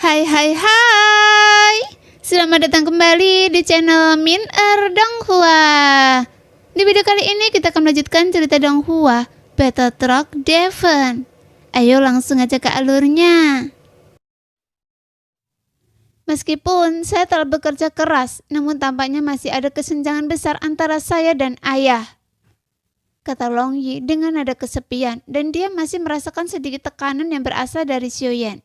Hai hai hai. Selamat datang kembali di channel Min Donghua. Di video kali ini kita akan melanjutkan cerita Donghua Battle Truck Devon. Ayo langsung aja ke alurnya. Meskipun saya telah bekerja keras, namun tampaknya masih ada kesenjangan besar antara saya dan ayah, kata Long Yi dengan nada kesepian, dan dia masih merasakan sedikit tekanan yang berasal dari Xiaoyan.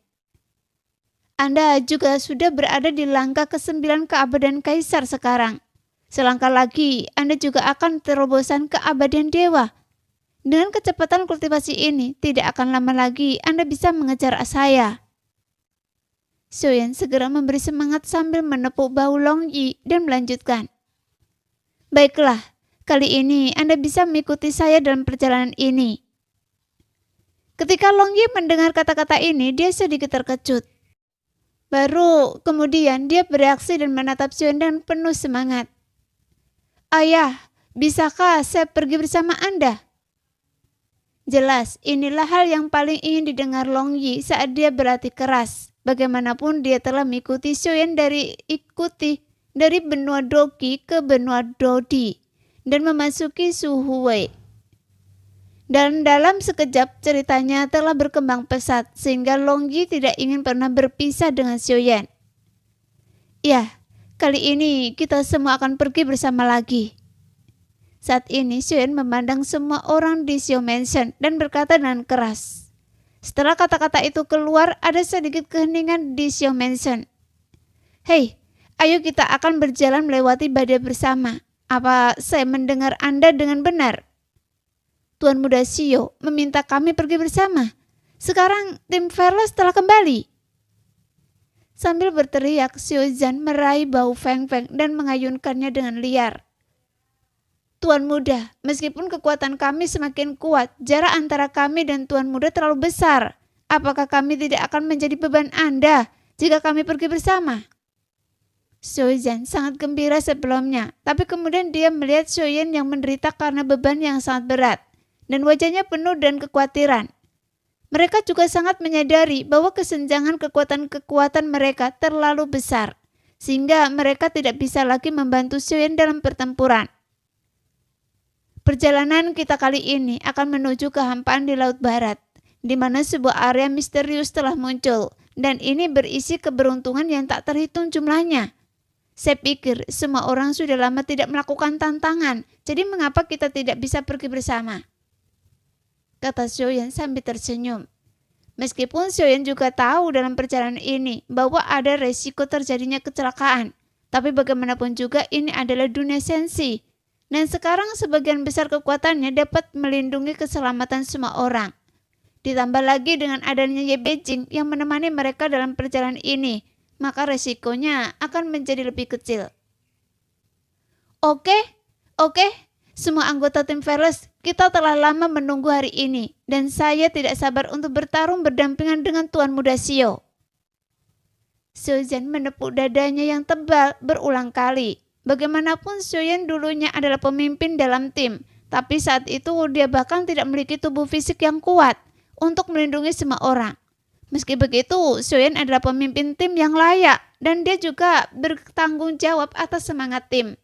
Anda juga sudah berada di langkah ke-9 keabadian Kaisar sekarang. Selangkah lagi, Anda juga akan terobosan keabadian Dewa. Dengan kecepatan kultivasi ini, tidak akan lama lagi Anda bisa mengejar saya. Xiaoyan segera memberi semangat sambil menepuk bahu Long Yi dan melanjutkan. Baiklah, kali ini Anda bisa mengikuti saya dalam perjalanan ini. Ketika Long Yi mendengar kata-kata ini, dia sedikit terkejut. Baru kemudian dia bereaksi dan menatap Xiaoyan dengan penuh semangat. Ayah, bisakah saya pergi bersama Anda? Jelas, inilah hal yang paling ingin didengar Long Yi saat dia berlatih keras. Bagaimanapun dia telah mengikuti Xiaoyan dari benua Doqi ke benua Dodi dan memasuki Suhuwei. Dan dalam sekejap ceritanya telah berkembang pesat sehingga Long Yi tidak ingin pernah berpisah dengan Xiaoyan. Ya, kali ini kita semua akan pergi bersama lagi. Saat ini Xiaoyan memandang semua orang di Xiao Mansion dan berkata dengan keras. Setelah kata-kata itu keluar, ada sedikit keheningan di Xiao Mansion. Hei, ayo kita akan berjalan melewati badai bersama. Apa saya mendengar Anda dengan benar? Tuan Muda Xiao meminta kami pergi bersama. Sekarang tim Fearless telah kembali. Sambil berteriak, Xiao Zhan meraih bahu Feng Feng dan mengayunkannya dengan liar. Tuan Muda, meskipun kekuatan kami semakin kuat, jarak antara kami dan Tuan Muda terlalu besar. Apakah kami tidak akan menjadi beban Anda jika kami pergi bersama? Xiao Zhan sangat gembira sebelumnya, tapi kemudian dia melihat Xiaoyan yang menderita karena beban yang sangat berat, dan wajahnya penuh dengan kekhawatiran. Mereka juga sangat menyadari bahwa kesenjangan kekuatan mereka terlalu besar, sehingga mereka tidak bisa lagi membantu Xiaoyan dalam pertempuran. Perjalanan kita kali ini akan menuju kehampaan di Laut Barat, di mana sebuah area misterius telah muncul, dan ini berisi keberuntungan yang tak terhitung jumlahnya. Saya pikir semua orang sudah lama tidak melakukan tantangan, jadi mengapa kita tidak bisa pergi bersama? Kata Xiaoyan sambil tersenyum. Meskipun Xiaoyan juga tahu dalam perjalanan ini bahwa ada resiko terjadinya kecelakaan, tapi bagaimanapun juga ini adalah dunia sensi. Dan sekarang sebagian besar kekuatannya dapat melindungi keselamatan semua orang. Ditambah lagi dengan adanya Ye Beijing yang menemani mereka dalam perjalanan ini, maka resikonya akan menjadi lebih kecil. Oke, semua anggota tim Fearless, kita telah lama menunggu hari ini, dan saya tidak sabar untuk bertarung berdampingan dengan Tuan Muda Xiao. Xiao Zhan menepuk dadanya yang tebal berulang kali. Bagaimanapun Xiaoyan dulunya adalah pemimpin dalam tim, tapi saat itu dia bahkan tidak memiliki tubuh fisik yang kuat untuk melindungi semua orang. Meski begitu, Xiaoyan adalah pemimpin tim yang layak dan dia juga bertanggung jawab atas semangat tim.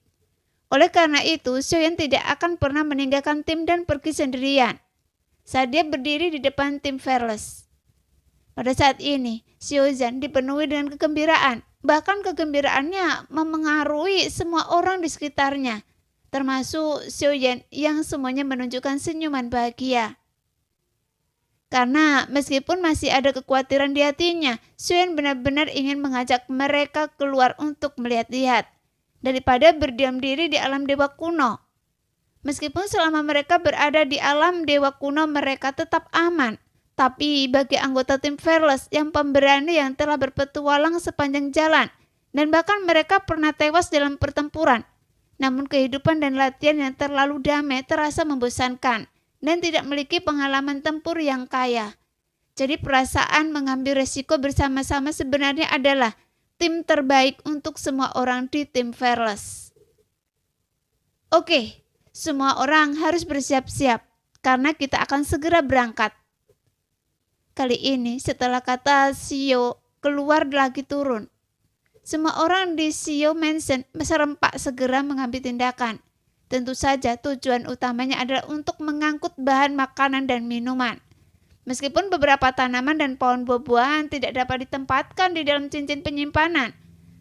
Oleh karena itu, Xiaoyan tidak akan pernah meninggalkan tim dan pergi sendirian saat dia berdiri di depan tim Fearless. Pada saat ini, Xiao Zhan dipenuhi dengan kegembiraan. Bahkan kegembiraannya memengaruhi semua orang di sekitarnya, termasuk Xiaoyan yang semuanya menunjukkan senyuman bahagia. Karena meskipun masih ada kekhawatiran di hatinya, Xiaoyan benar-benar ingin mengajak mereka keluar untuk melihat-lihat, daripada berdiam diri di alam dewa kuno. Meskipun selama mereka berada di alam dewa kuno mereka tetap aman, tapi bagi anggota tim Fearless yang pemberani yang telah berpetualang sepanjang jalan, dan bahkan mereka pernah tewas dalam pertempuran, namun kehidupan dan latihan yang terlalu damai terasa membosankan, dan tidak memiliki pengalaman tempur yang kaya. Jadi perasaan mengambil resiko bersama-sama sebenarnya adalah tim terbaik untuk semua orang di tim Fearless. Oke, semua orang harus bersiap-siap, karena kita akan segera berangkat. Kali ini setelah kata Xiao keluar lagi turun. Semua orang di Shio Mansion serempak segera mengambil tindakan. Tentu saja tujuan utamanya adalah untuk mengangkut bahan makanan dan minuman. Meskipun beberapa tanaman dan pohon buah-buahan tidak dapat ditempatkan di dalam cincin penyimpanan,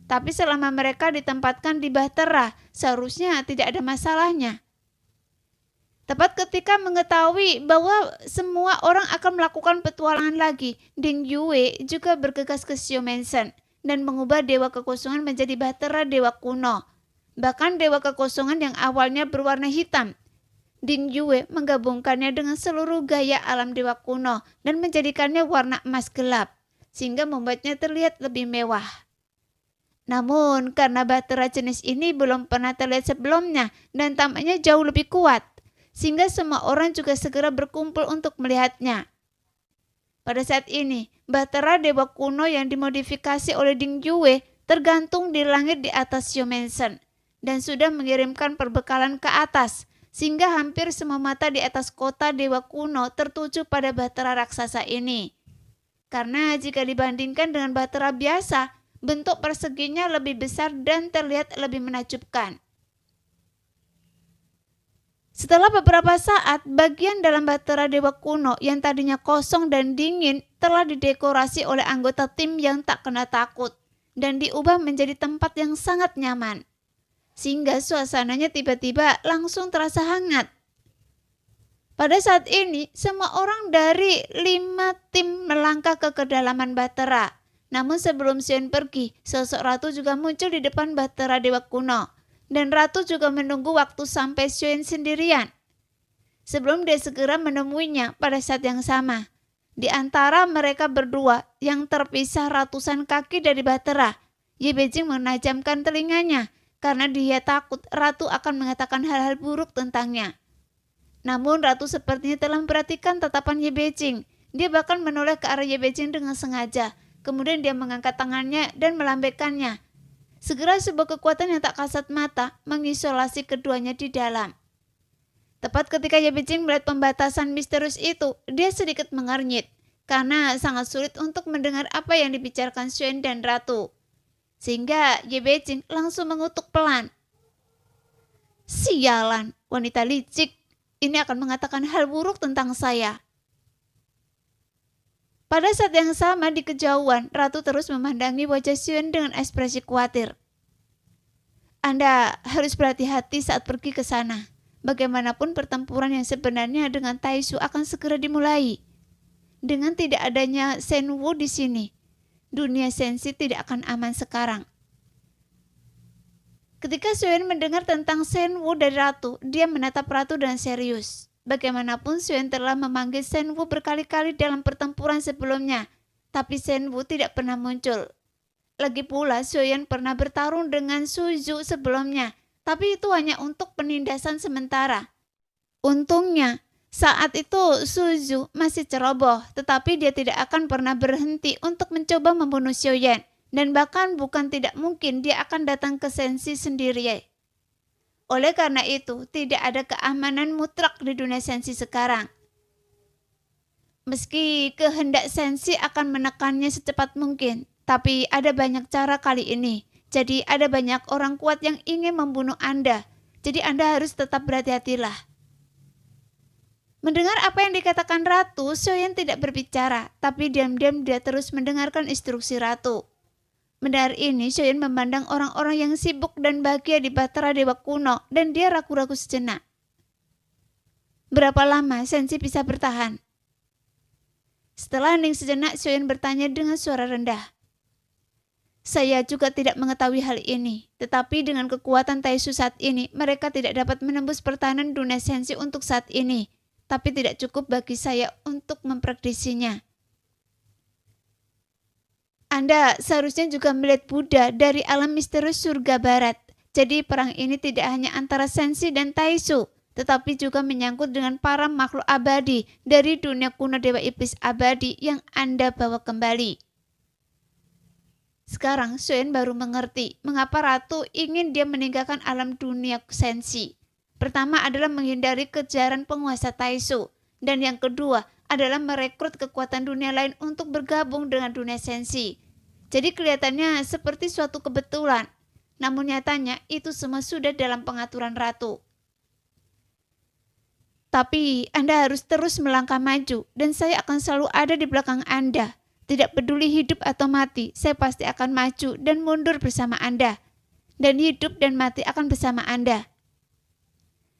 tapi selama mereka ditempatkan di bahtera, seharusnya tidak ada masalahnya. Tepat ketika mengetahui bahwa semua orang akan melakukan petualangan lagi, Ding Yue juga bergegas ke Shio Mansion dan mengubah dewa kekosongan menjadi bahtera dewa kuno. Bahkan dewa kekosongan yang awalnya berwarna hitam, Ding Yue menggabungkannya dengan seluruh gaya alam dewa kuno dan menjadikannya warna emas gelap, sehingga membuatnya terlihat lebih mewah. Namun karena bahtera jenis ini belum pernah terlihat sebelumnya dan tampaknya jauh lebih kuat, sehingga semua orang juga segera berkumpul untuk melihatnya. Pada saat ini, bahtera dewa kuno yang dimodifikasi oleh Ding Yue tergantung di langit di atas Shio Mansion dan sudah mengirimkan perbekalan ke atas, sehingga hampir semua mata di atas kota dewa kuno tertuju pada bahtera raksasa ini. Karena jika dibandingkan dengan bahtera biasa, bentuk perseginya lebih besar dan terlihat lebih menakjubkan. Setelah beberapa saat, bagian dalam bahtera dewa kuno yang tadinya kosong dan dingin telah didekorasi oleh anggota tim yang tak kena takut dan diubah menjadi tempat yang sangat nyaman, sehingga suasananya tiba-tiba langsung terasa hangat. Pada saat ini, semua orang dari 5 tim melangkah ke kedalaman bahtera. Namun sebelum Xion pergi, sosok ratu juga muncul di depan bahtera dewa kuno. Dan ratu juga menunggu waktu sampai Xion sendirian. Sebelum dia segera menemuinya pada saat yang sama. Di antara mereka berdua yang terpisah ratusan kaki dari bahtera, Ye Beijing menajamkan telinganya karena dia takut ratu akan mengatakan hal-hal buruk tentangnya. Namun ratu sepertinya telah memperhatikan tatapan Ye Beijing. Dia bahkan menoleh ke arah Ye Beijing dengan sengaja. Kemudian dia mengangkat tangannya dan melambaikannya. Segera sebuah kekuatan yang tak kasat mata mengisolasi keduanya di dalam. Tepat ketika Ye Beijing melihat pembatasan misterius itu, dia sedikit mengernyit karena sangat sulit untuk mendengar apa yang dibicarakan Xion dan ratu. Sehingga Ye Beijing langsung mengutuk pelan. Sialan, wanita licik, ini akan mengatakan hal buruk tentang saya. Pada saat yang sama di kejauhan, ratu terus memandangi wajah Xion dengan ekspresi khawatir. Anda harus berhati-hati saat pergi ke sana. Bagaimanapun pertempuran yang sebenarnya dengan Taisu akan segera dimulai. Dengan tidak adanya Shen Wu di sini, dunia sensi tidak akan aman sekarang. Ketika Xion mendengar tentang Shen Wu dari ratu, dia menatap ratu dengan serius. Bagaimanapun Xion telah memanggil Shen Wu berkali-kali dalam pertempuran sebelumnya, tapi Shen Wu tidak pernah muncul. Lagi pula Xion pernah bertarung dengan Suzu sebelumnya, tapi itu hanya untuk penindasan sementara. Untungnya, saat itu Suzu masih ceroboh, tetapi dia tidak akan pernah berhenti untuk mencoba membunuh Xion, dan bahkan bukan tidak mungkin dia akan datang ke sensi sendiri. Oleh karena itu, tidak ada keamanan mutlak di dunia sensi sekarang. Meski kehendak sensi akan menekannya secepat mungkin, tapi ada banyak cara kali ini. Jadi ada banyak orang kuat yang ingin membunuh Anda. Jadi Anda harus tetap berhati-hatilah. Mendengar apa yang dikatakan ratu, Xion tidak berbicara, tapi diam-diam dia terus mendengarkan instruksi ratu. Mendengar ini, Xion memandang orang-orang yang sibuk dan bahagia di bahtera dewa kuno dan dia ragu-ragu sejenak. Berapa lama sensi bisa bertahan? Setelah hening sejenak, Xion bertanya dengan suara rendah. Saya juga tidak mengetahui hal ini, tetapi dengan kekuatan Taisu saat ini, mereka tidak dapat menembus pertahanan dunia sensi untuk saat ini, tapi tidak cukup bagi saya untuk memprediksinya. Anda seharusnya juga melihat Buddha dari alam misterius surga barat. Jadi perang ini tidak hanya antara sensi dan Taisu, tetapi juga menyangkut dengan para makhluk abadi dari dunia kuno dewa iblis abadi yang Anda bawa kembali. Sekarang Xion baru mengerti mengapa ratu ingin dia meninggalkan alam dunia sensi. Pertama adalah menghindari kejaran penguasa Taisu, dan yang kedua adalah merekrut kekuatan dunia lain untuk bergabung dengan dunia sensi. Jadi kelihatannya seperti suatu kebetulan. Namun nyatanya itu semua sudah dalam pengaturan ratu. Tapi Anda harus terus melangkah maju dan saya akan selalu ada di belakang Anda. Tidak peduli hidup atau mati, saya pasti akan maju dan mundur bersama Anda. Dan hidup dan mati akan bersama Anda.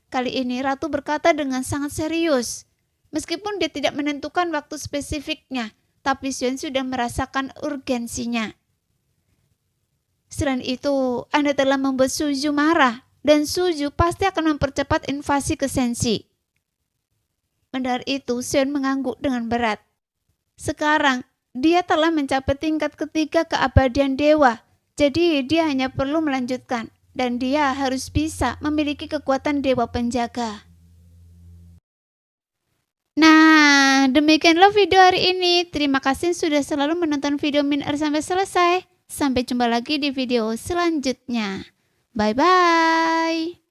Kali ini Ratu berkata dengan sangat serius. Meskipun dia tidak menentukan waktu spesifiknya, tapi Xuan sudah merasakan urgensinya. Selain itu, Anda telah membuat Suju marah, dan Suju pasti akan mempercepat invasi ke Senshi. Mendengar itu, Xuan mengangguk dengan berat. Sekarang, dia telah mencapai tingkat ketiga keabadian dewa, jadi dia hanya perlu melanjutkan, dan dia harus bisa memiliki kekuatan dewa penjaga. Nah, demikianlah video hari ini. Terima kasih sudah selalu menonton video Min sampai selesai. Sampai jumpa lagi di video selanjutnya. Bye-bye.